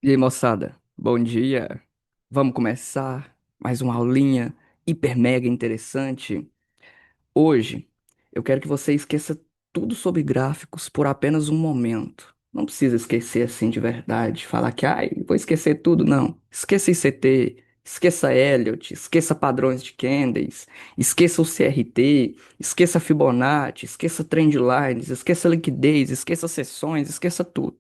E aí, moçada, bom dia. Vamos começar mais uma aulinha hiper mega interessante. Hoje, eu quero que você esqueça tudo sobre gráficos por apenas um momento. Não precisa esquecer assim de verdade, falar que, ai, vou esquecer tudo, não. Esqueça ICT, esqueça Elliott, esqueça padrões de Candace, esqueça o CRT, esqueça Fibonacci, esqueça trendlines, esqueça liquidez, esqueça sessões, esqueça tudo.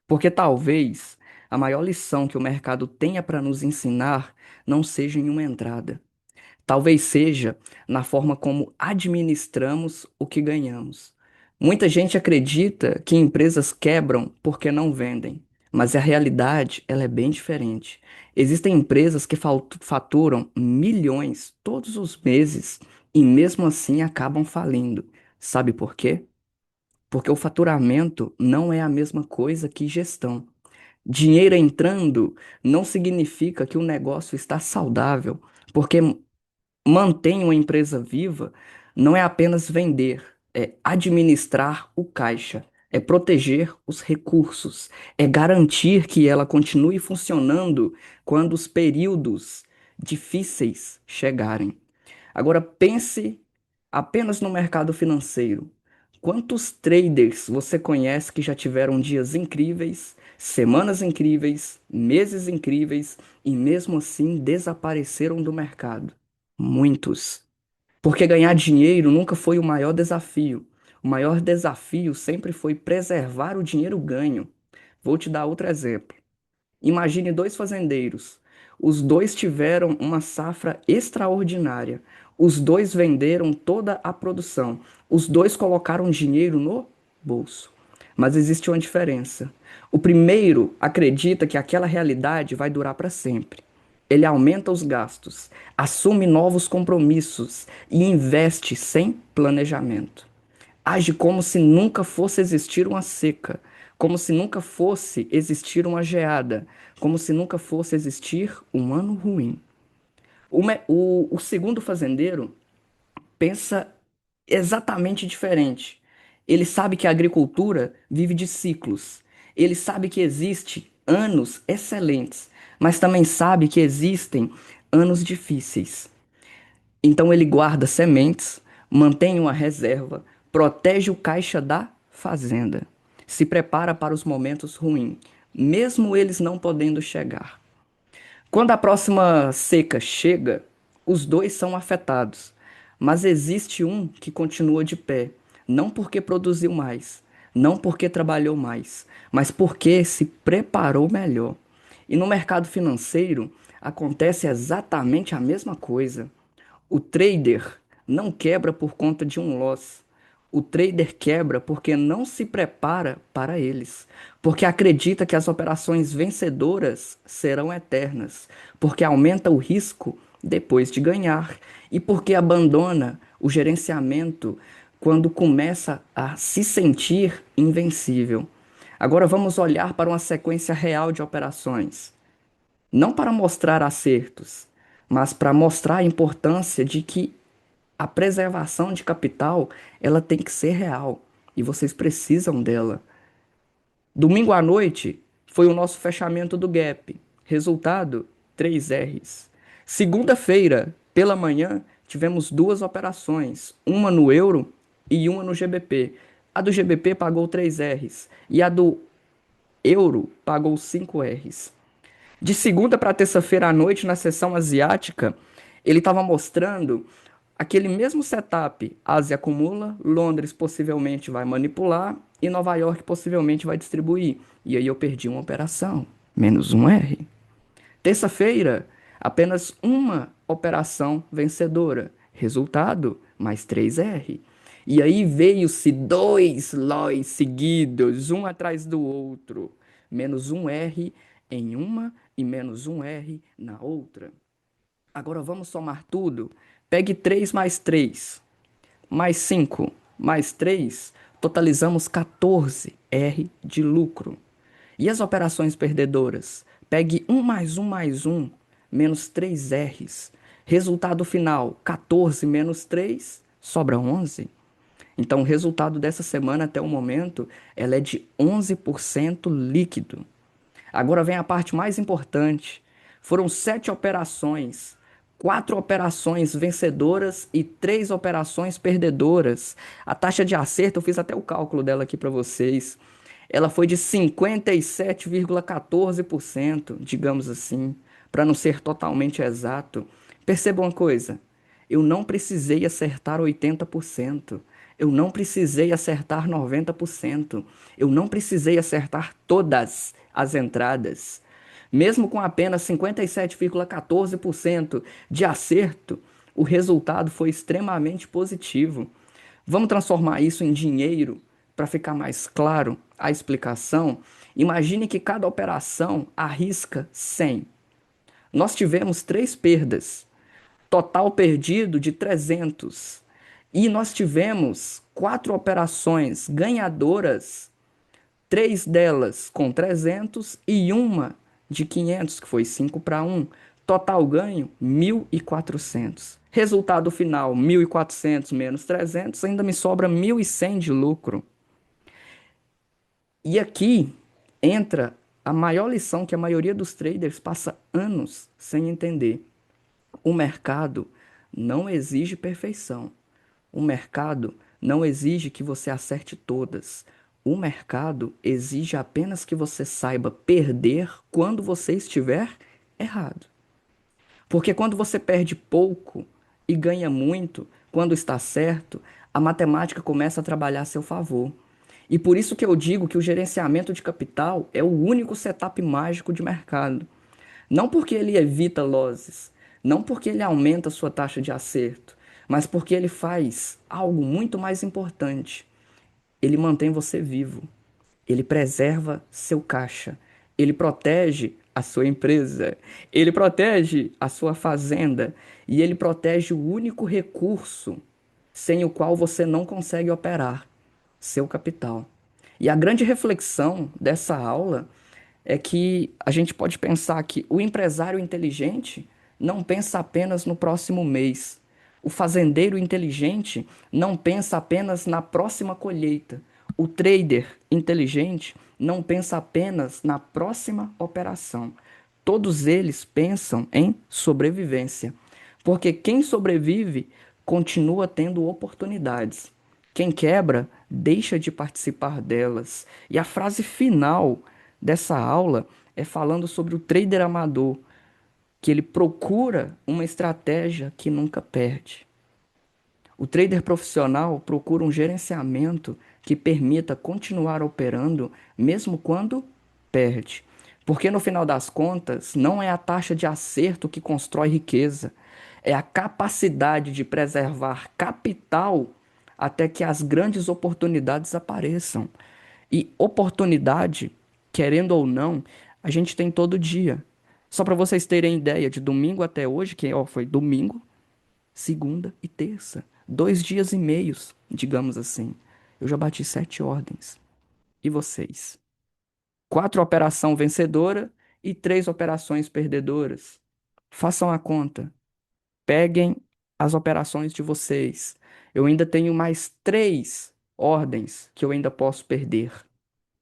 Porque talvez a maior lição que o mercado tenha para nos ensinar não seja em uma entrada. Talvez seja na forma como administramos o que ganhamos. Muita gente acredita que empresas quebram porque não vendem, mas a realidade ela é bem diferente. Existem empresas que faturam milhões todos os meses e mesmo assim acabam falindo. Sabe por quê? Porque o faturamento não é a mesma coisa que gestão. Dinheiro entrando não significa que o negócio está saudável, porque mantém uma empresa viva não é apenas vender, é administrar o caixa, é proteger os recursos, é garantir que ela continue funcionando quando os períodos difíceis chegarem. Agora pense apenas no mercado financeiro. Quantos traders você conhece que já tiveram dias incríveis, semanas incríveis, meses incríveis e mesmo assim desapareceram do mercado? Muitos. Porque ganhar dinheiro nunca foi o maior desafio. O maior desafio sempre foi preservar o dinheiro ganho. Vou te dar outro exemplo. Imagine dois fazendeiros. Os dois tiveram uma safra extraordinária. Os dois venderam toda a produção. Os dois colocaram dinheiro no bolso. Mas existe uma diferença. O primeiro acredita que aquela realidade vai durar para sempre. Ele aumenta os gastos, assume novos compromissos e investe sem planejamento. Age como se nunca fosse existir uma seca, como se nunca fosse existir uma geada, como se nunca fosse existir um ano ruim. O segundo fazendeiro pensa exatamente diferente. Ele sabe que a agricultura vive de ciclos. Ele sabe que existe anos excelentes, mas também sabe que existem anos difíceis. Então ele guarda sementes, mantém uma reserva, protege o caixa da fazenda, se prepara para os momentos ruins, mesmo eles não podendo chegar. Quando a próxima seca chega, os dois são afetados, mas existe um que continua de pé, não porque produziu mais, não porque trabalhou mais, mas porque se preparou melhor. E no mercado financeiro acontece exatamente a mesma coisa. O trader não quebra por conta de um loss. O trader quebra porque não se prepara para eles, porque acredita que as operações vencedoras serão eternas, porque aumenta o risco depois de ganhar e porque abandona o gerenciamento quando começa a se sentir invencível. Agora vamos olhar para uma sequência real de operações, não para mostrar acertos, mas para mostrar a importância de que a preservação de capital, ela tem que ser real e vocês precisam dela. Domingo à noite foi o nosso fechamento do gap. Resultado: 3 Rs. Segunda-feira, pela manhã, tivemos duas operações, uma no euro e uma no GBP. A do GBP pagou 3 Rs e a do euro pagou 5 Rs. De segunda para terça-feira à noite, na sessão asiática, ele estava mostrando aquele mesmo setup. Ásia acumula, Londres possivelmente vai manipular e Nova York possivelmente vai distribuir. E aí eu perdi uma operação, menos um R. Terça-feira, apenas uma operação vencedora. Resultado, mais 3 R. E aí veio-se dois LOIs seguidos, um atrás do outro. Menos um R em uma e menos um R na outra. Agora vamos somar tudo. Pegue 3 mais 3 mais 5 mais 3, totalizamos 14 R de lucro. E as operações perdedoras? Pegue um mais um menos 3 Rs. Resultado final, 14 menos 3, sobra 11. Então, o resultado dessa semana até o momento, ela é de 11% líquido. Agora vem a parte mais importante. Foram 7 operações, 4 operações vencedoras e 3 operações perdedoras. A taxa de acerto, eu fiz até o cálculo dela aqui para vocês. Ela foi de 57,14%, digamos assim, para não ser totalmente exato. Perceba uma coisa, eu não precisei acertar 80%. Eu não precisei acertar 90%. Eu não precisei acertar todas as entradas. Mesmo com apenas 57,14% de acerto, o resultado foi extremamente positivo. Vamos transformar isso em dinheiro para ficar mais claro a explicação. Imagine que cada operação arrisca 100. Nós tivemos 3 perdas, total perdido de 300. E nós tivemos 4 operações ganhadoras, 3 delas com 300 e uma de 500, que foi 5 para 1. Total ganho 1.400. Resultado final 1.400 menos 300, ainda me sobra 1.100 de lucro. E aqui entra a maior lição que a maioria dos traders passa anos sem entender. O mercado não exige perfeição. O mercado não exige que você acerte todas. O mercado exige apenas que você saiba perder quando você estiver errado. Porque quando você perde pouco e ganha muito, quando está certo, a matemática começa a trabalhar a seu favor. E por isso que eu digo que o gerenciamento de capital é o único setup mágico de mercado. Não porque ele evita losses, não porque ele aumenta a sua taxa de acerto, mas porque ele faz algo muito mais importante. Ele mantém você vivo. Ele preserva seu caixa. Ele protege a sua empresa. Ele protege a sua fazenda. E ele protege o único recurso sem o qual você não consegue operar: seu capital. E a grande reflexão dessa aula é que a gente pode pensar que o empresário inteligente não pensa apenas no próximo mês. O fazendeiro inteligente não pensa apenas na próxima colheita. O trader inteligente não pensa apenas na próxima operação. Todos eles pensam em sobrevivência. Porque quem sobrevive continua tendo oportunidades. Quem quebra deixa de participar delas. E a frase final dessa aula é falando sobre o trader amador, que ele procura uma estratégia que nunca perde. O trader profissional procura um gerenciamento que permita continuar operando mesmo quando perde. Porque no final das contas, não é a taxa de acerto que constrói riqueza, é a capacidade de preservar capital até que as grandes oportunidades apareçam. E oportunidade, querendo ou não, a gente tem todo dia. Só para vocês terem ideia, de domingo até hoje, que ó, foi domingo, segunda e terça. 2 dias e meios, digamos assim. Eu já bati 7 ordens. E vocês? 4 operações vencedoras e 3 operações perdedoras. Façam a conta. Peguem as operações de vocês. Eu ainda tenho mais 3 ordens que eu ainda posso perder.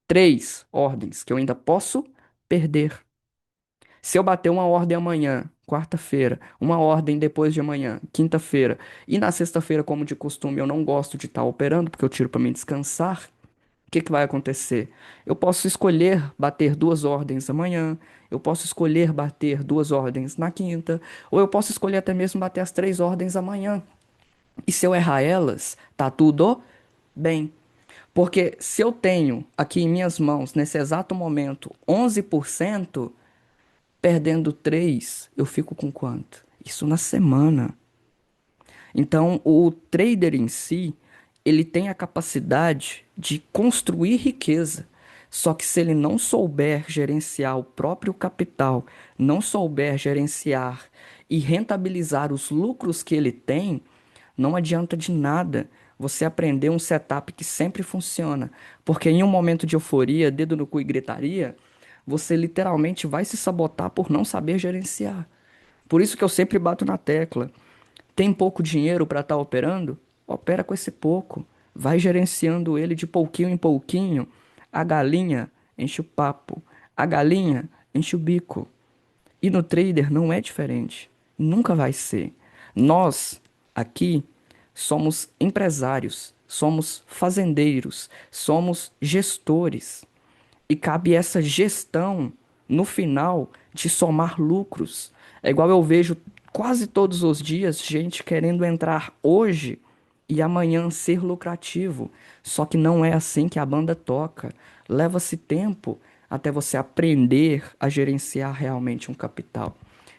3 ordens que eu ainda posso perder. Se eu bater uma ordem amanhã, quarta-feira, uma ordem depois de amanhã, quinta-feira, e na sexta-feira, como de costume, eu não gosto de estar operando, porque eu tiro para me descansar, o que que vai acontecer? Eu posso escolher bater 2 ordens amanhã, eu posso escolher bater 2 ordens na quinta, ou eu posso escolher até mesmo bater as 3 ordens amanhã. E se eu errar elas, tá tudo bem. Porque se eu tenho aqui em minhas mãos, nesse exato momento, 11%, perdendo 3, eu fico com quanto? Isso na semana. Então, o trader em si, ele tem a capacidade de construir riqueza. Só que se ele não souber gerenciar o próprio capital, não souber gerenciar e rentabilizar os lucros que ele tem, não adianta de nada você aprender um setup que sempre funciona. Porque em um momento de euforia, dedo no cu e gritaria, você literalmente vai se sabotar por não saber gerenciar. Por isso que eu sempre bato na tecla. Tem pouco dinheiro para estar operando? Opera com esse pouco. Vai gerenciando ele de pouquinho em pouquinho. A galinha enche o papo. A galinha enche o bico. E no trader não é diferente. Nunca vai ser. Nós, aqui, somos empresários, somos fazendeiros, somos gestores. E cabe essa gestão, no final, de somar lucros. É igual eu vejo quase todos os dias gente querendo entrar hoje e amanhã ser lucrativo. Só que não é assim que a banda toca. Leva-se tempo até você aprender a gerenciar realmente um capital.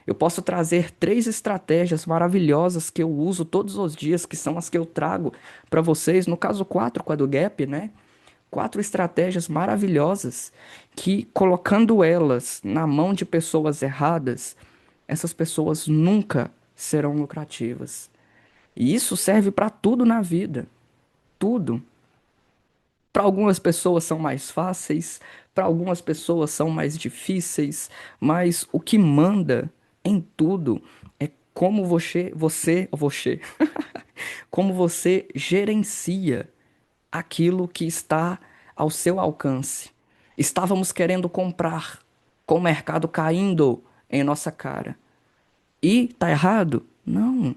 Eu posso trazer três estratégias maravilhosas que eu uso todos os dias, que são as que eu trago para vocês. No caso, quatro com a do Gap, né? Quatro estratégias maravilhosas que, colocando elas na mão de pessoas erradas, essas pessoas nunca serão lucrativas. E isso serve para tudo na vida, tudo. Para algumas pessoas são mais fáceis, para algumas pessoas são mais difíceis, mas o que manda em tudo é como como você gerencia aquilo que está ao seu alcance. Estávamos querendo comprar, com o mercado caindo em nossa cara. E tá errado? Não.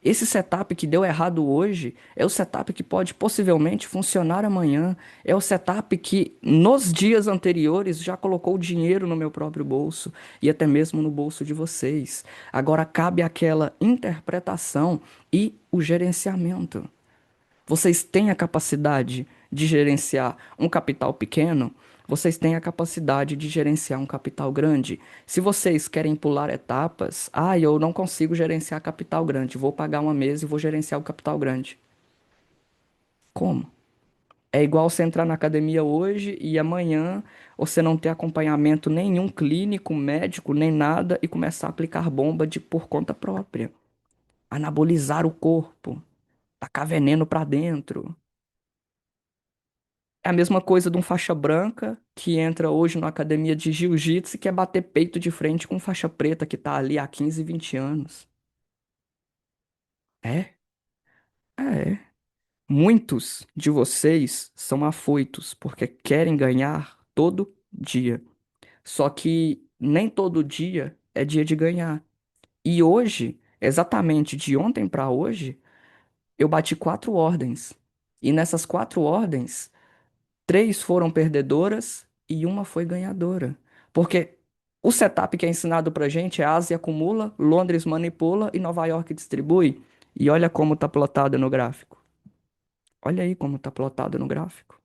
Esse setup que deu errado hoje é o setup que pode possivelmente funcionar amanhã. É o setup que nos dias anteriores já colocou dinheiro no meu próprio bolso e até mesmo no bolso de vocês. Agora cabe aquela interpretação e o gerenciamento. Vocês têm a capacidade de gerenciar um capital pequeno, vocês têm a capacidade de gerenciar um capital grande. Se vocês querem pular etapas, eu não consigo gerenciar capital grande, vou pagar uma mesa e vou gerenciar o capital grande. Como? É igual você entrar na academia hoje e amanhã você não ter acompanhamento nenhum clínico, médico, nem nada e começar a aplicar bomba de por conta própria. Anabolizar o corpo, tacar veneno pra dentro. É a mesma coisa de um faixa branca que entra hoje na academia de jiu-jitsu e quer bater peito de frente com um faixa preta que tá ali há 15, 20 anos. É? É. Muitos de vocês são afoitos porque querem ganhar todo dia. Só que nem todo dia é dia de ganhar. E hoje, exatamente de ontem para hoje, eu bati quatro ordens. E nessas quatro ordens, três foram perdedoras e uma foi ganhadora. Porque o setup que é ensinado pra gente é Ásia acumula, Londres manipula e Nova York distribui. E olha como tá plotado no gráfico. Olha aí como tá plotado no gráfico.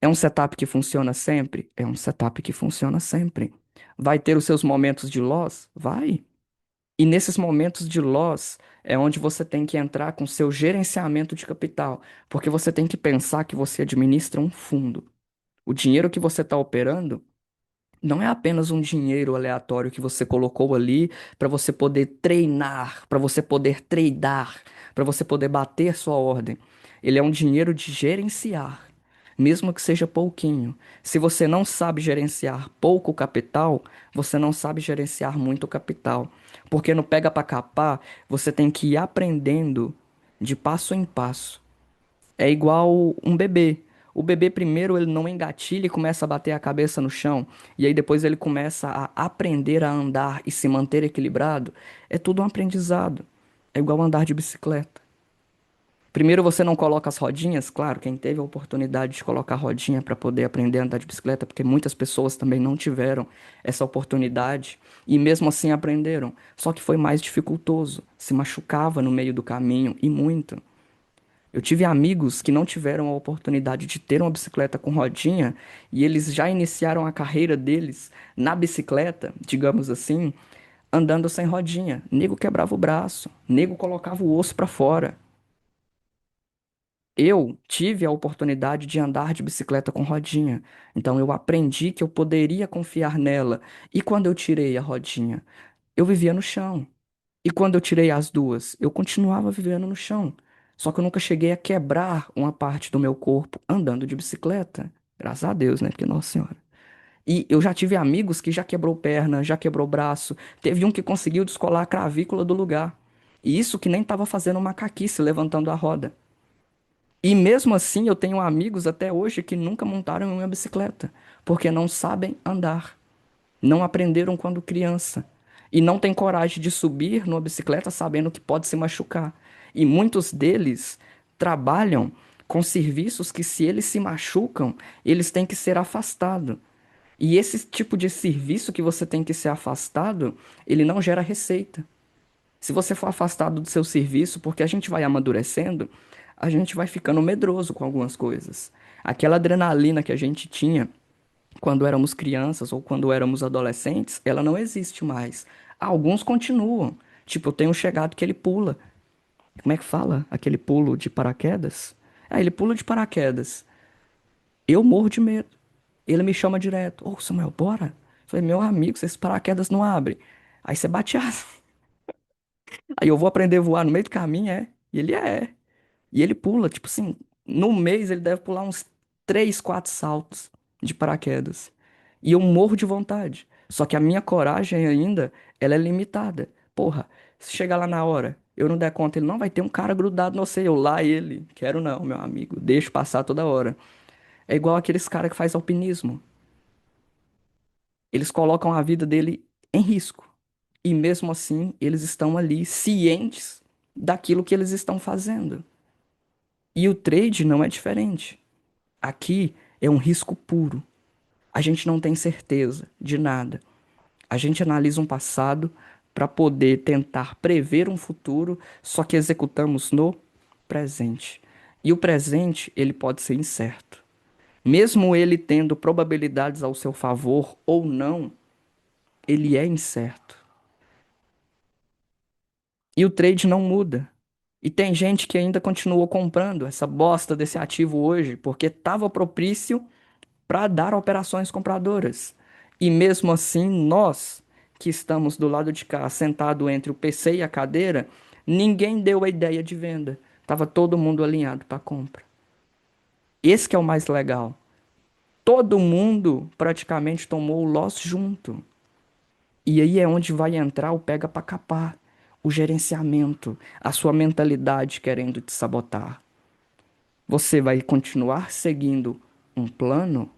É um setup que funciona sempre? É um setup que funciona sempre. Vai ter os seus momentos de loss? Vai. E nesses momentos de loss é onde você tem que entrar com seu gerenciamento de capital, porque você tem que pensar que você administra um fundo. O dinheiro que você está operando não é apenas um dinheiro aleatório que você colocou ali para você poder treinar, para você poder tradar, para você poder bater sua ordem. Ele é um dinheiro de gerenciar, mesmo que seja pouquinho. Se você não sabe gerenciar pouco capital, você não sabe gerenciar muito capital. Porque no pega para capar, você tem que ir aprendendo de passo em passo. É igual um bebê. O bebê primeiro ele não engatilha e começa a bater a cabeça no chão, e aí depois ele começa a aprender a andar e se manter equilibrado. É tudo um aprendizado. É igual andar de bicicleta. Primeiro você não coloca as rodinhas, claro, quem teve a oportunidade de colocar rodinha para poder aprender a andar de bicicleta, porque muitas pessoas também não tiveram essa oportunidade e mesmo assim aprenderam. Só que foi mais dificultoso, se machucava no meio do caminho e muito. Eu tive amigos que não tiveram a oportunidade de ter uma bicicleta com rodinha e eles já iniciaram a carreira deles na bicicleta, digamos assim, andando sem rodinha. Nego quebrava o braço, nego colocava o osso para fora. Eu tive a oportunidade de andar de bicicleta com rodinha, então eu aprendi que eu poderia confiar nela. E quando eu tirei a rodinha, eu vivia no chão. E quando eu tirei as duas, eu continuava vivendo no chão. Só que eu nunca cheguei a quebrar uma parte do meu corpo andando de bicicleta. Graças a Deus, né? Porque, nossa senhora. E eu já tive amigos que já quebrou perna, já quebrou braço. Teve um que conseguiu descolar a clavícula do lugar. E isso que nem estava fazendo macaquice levantando a roda. E mesmo assim, eu tenho amigos até hoje que nunca montaram em uma bicicleta, porque não sabem andar, não aprenderam quando criança e não têm coragem de subir numa bicicleta sabendo que pode se machucar. E muitos deles trabalham com serviços que, se eles se machucam, eles têm que ser afastados. E esse tipo de serviço que você tem que ser afastado, ele não gera receita. Se você for afastado do seu serviço, porque a gente vai amadurecendo, a gente vai ficando medroso com algumas coisas. Aquela adrenalina que a gente tinha quando éramos crianças ou quando éramos adolescentes, ela não existe mais. Alguns continuam. Tipo, eu tenho um chegado que ele pula. Como é que fala? Aquele pulo de paraquedas? Ah, ele pula de paraquedas. Eu morro de medo. Ele me chama direto. Ô, Samuel, bora? Eu falei, meu amigo, se esses paraquedas não abrem. Aí você bate asa. Aí eu vou aprender a voar no meio do caminho, é? E ele é. E ele pula, tipo assim, no mês ele deve pular uns 3, 4 saltos de paraquedas. E eu morro de vontade. Só que a minha coragem ainda, ela é limitada. Porra, se chegar lá na hora, eu não der conta, ele não vai ter um cara grudado no sei, eu lá ele. Quero não, meu amigo. Deixo passar toda hora. É igual aqueles caras que faz alpinismo. Eles colocam a vida dele em risco. E mesmo assim, eles estão ali cientes daquilo que eles estão fazendo. E o trade não é diferente. Aqui é um risco puro. A gente não tem certeza de nada. A gente analisa um passado para poder tentar prever um futuro, só que executamos no presente. E o presente, ele pode ser incerto. Mesmo ele tendo probabilidades ao seu favor ou não, ele é incerto. E o trade não muda. E tem gente que ainda continuou comprando essa bosta desse ativo hoje porque estava propício para dar operações compradoras. E mesmo assim, nós que estamos do lado de cá, sentado entre o PC e a cadeira, ninguém deu a ideia de venda. Tava todo mundo alinhado para compra. Esse que é o mais legal. Todo mundo praticamente tomou o loss junto. E aí é onde vai entrar o pega para capar, o gerenciamento, a sua mentalidade querendo te sabotar. Você vai continuar seguindo um plano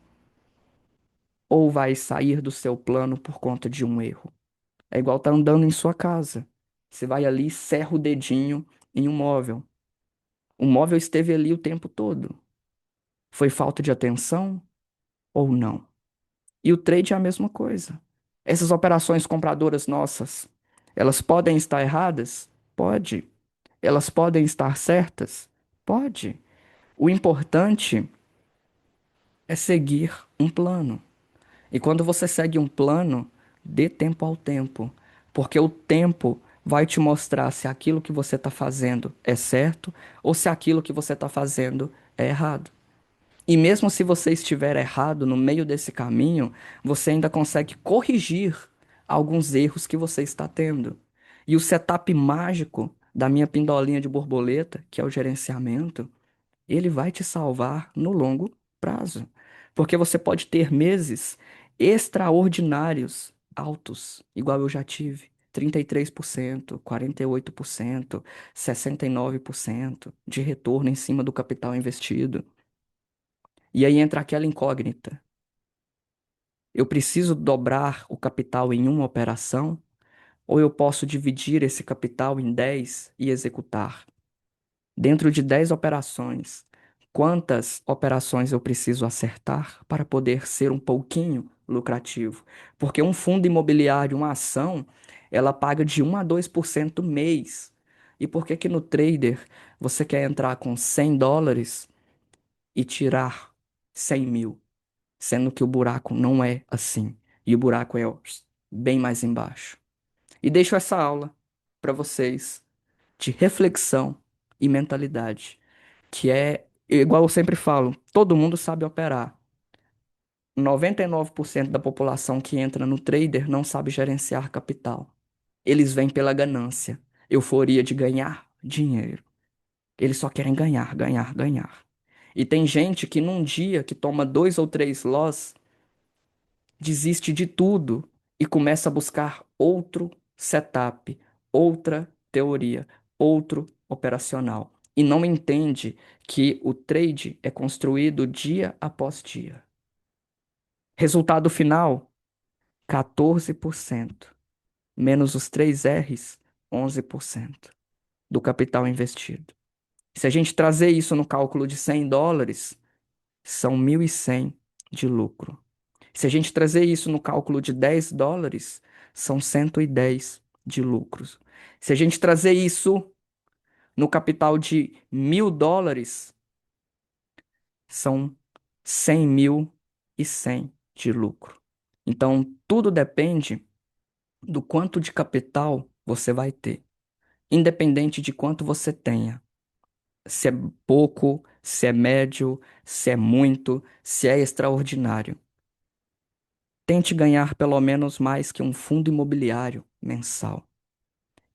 ou vai sair do seu plano por conta de um erro? É igual tá andando em sua casa. Você vai ali, serra o dedinho em um móvel. O móvel esteve ali o tempo todo. Foi falta de atenção ou não? E o trade é a mesma coisa. Essas operações compradoras nossas, elas podem estar erradas? Pode. Elas podem estar certas? Pode. O importante é seguir um plano. E quando você segue um plano, dê tempo ao tempo, porque o tempo vai te mostrar se aquilo que você está fazendo é certo ou se aquilo que você está fazendo é errado. E mesmo se você estiver errado no meio desse caminho, você ainda consegue corrigir alguns erros que você está tendo. E o setup mágico da minha pindolinha de borboleta, que é o gerenciamento, ele vai te salvar no longo prazo. Porque você pode ter meses extraordinários, altos, igual eu já tive. 33%, 48%, 69% de retorno em cima do capital investido. E aí entra aquela incógnita. Eu preciso dobrar o capital em uma operação? Ou eu posso dividir esse capital em 10 e executar? Dentro de 10 operações, quantas operações eu preciso acertar para poder ser um pouquinho lucrativo? Porque um fundo imobiliário, uma ação, ela paga de 1 a 2% mês. E por que que no trader você quer entrar com US$ 100 e tirar 100 mil? Sendo que o buraco não é assim. E o buraco é bem mais embaixo. E deixo essa aula para vocês de reflexão e mentalidade, que é, igual eu sempre falo, todo mundo sabe operar. 99% da população que entra no trader não sabe gerenciar capital. Eles vêm pela ganância, euforia de ganhar dinheiro. Eles só querem ganhar, ganhar, ganhar. E tem gente que num dia que toma 2 ou 3 loss, desiste de tudo e começa a buscar outro setup, outra teoria, outro operacional. e não entende que o trade é construído dia após dia. Resultado final: 14%, menos os 3 R's, 11% do capital investido. Se a gente trazer isso no cálculo de US$ 100, são 1.100 de lucro. Se a gente trazer isso no cálculo de US$ 10, são 110 de lucros. Se a gente trazer isso no capital de US$ 1.000, são 100.100 de lucro. Então, tudo depende do quanto de capital você vai ter, independente de quanto você tenha. Se é pouco, se é médio, se é muito, se é extraordinário. Tente ganhar pelo menos mais que um fundo imobiliário mensal.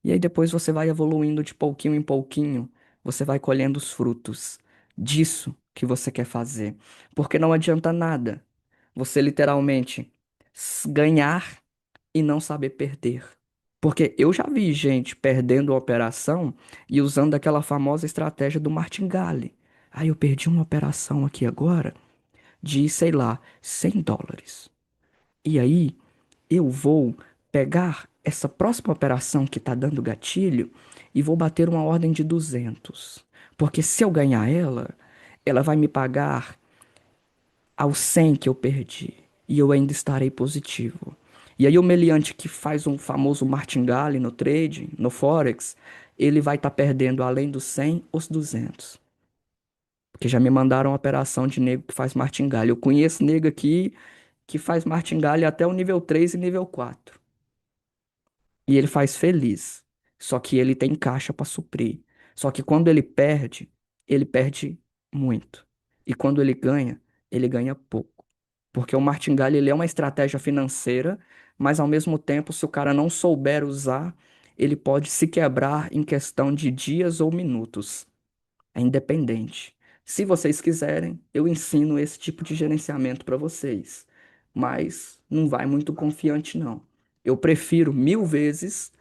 E aí depois você vai evoluindo de pouquinho em pouquinho, você vai colhendo os frutos disso que você quer fazer. Porque não adianta nada você literalmente ganhar e não saber perder. Porque eu já vi gente perdendo a operação e usando aquela famosa estratégia do martingale. Ah, eu perdi uma operação aqui agora de, sei lá, US$ 100. E aí eu vou pegar essa próxima operação que está dando gatilho e vou bater uma ordem de 200. Porque se eu ganhar ela, ela vai me pagar aos 100 que eu perdi. E eu ainda estarei positivo. E aí o meliante que faz um famoso martingale no trade, no Forex, ele vai estar perdendo além dos 100, os 200. Porque já me mandaram uma operação de nego que faz martingale. Eu conheço nego aqui que faz martingale até o nível 3 e nível 4. E ele faz feliz. Só que ele tem caixa para suprir. Só que quando ele perde muito. E quando ele ganha pouco. Porque o martingale ele é uma estratégia financeira, mas ao mesmo tempo, se o cara não souber usar, ele pode se quebrar em questão de dias ou minutos. É independente. Se vocês quiserem, eu ensino esse tipo de gerenciamento para vocês. Mas não vai muito confiante, não. Eu prefiro 1.000 vezes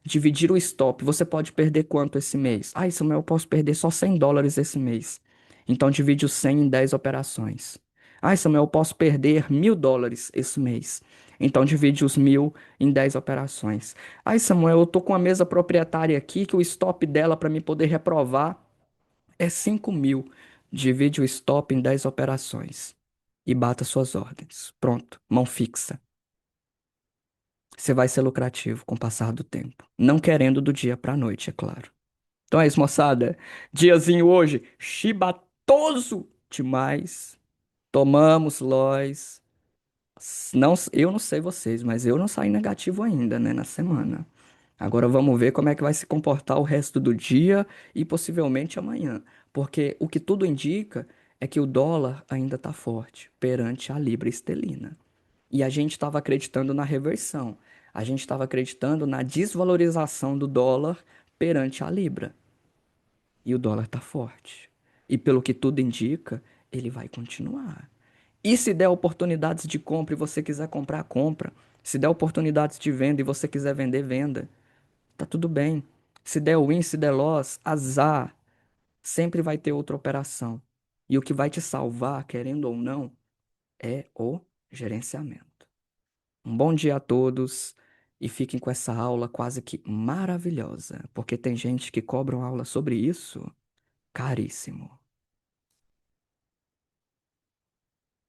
dividir o stop. Você pode perder quanto esse mês? Ah, Samuel, eu posso perder só US$ 100 esse mês. Então divide os 100 em 10 operações. Ah, Samuel, eu posso perder US$ 1.000 esse mês. Então divide os 1.000 em 10 operações. Ah, Samuel, eu tô com a mesa proprietária aqui que o stop dela para me poder reprovar é 5.000. Divide o stop em 10 operações. E bata suas ordens. Pronto, mão fixa. Você vai ser lucrativo com o passar do tempo. Não querendo do dia para a noite, é claro. Então é isso, moçada. Diazinho hoje, chibatoso demais. Tomamos, Lois. Não, eu não sei vocês, mas eu não saí negativo ainda, né, na semana. Agora vamos ver como é que vai se comportar o resto do dia e possivelmente amanhã. Porque o que tudo indica é que o dólar ainda está forte perante a libra esterlina. E a gente estava acreditando na reversão. A gente estava acreditando na desvalorização do dólar perante a libra. E o dólar está forte. E pelo que tudo indica, ele vai continuar. E se der oportunidades de compra e você quiser comprar, compra. Se der oportunidades de venda e você quiser vender, venda. Tá tudo bem. Se der win, se der loss, azar. Sempre vai ter outra operação. E o que vai te salvar, querendo ou não, é o gerenciamento. Um bom dia a todos e fiquem com essa aula quase que maravilhosa, porque tem gente que cobra uma aula sobre isso caríssimo.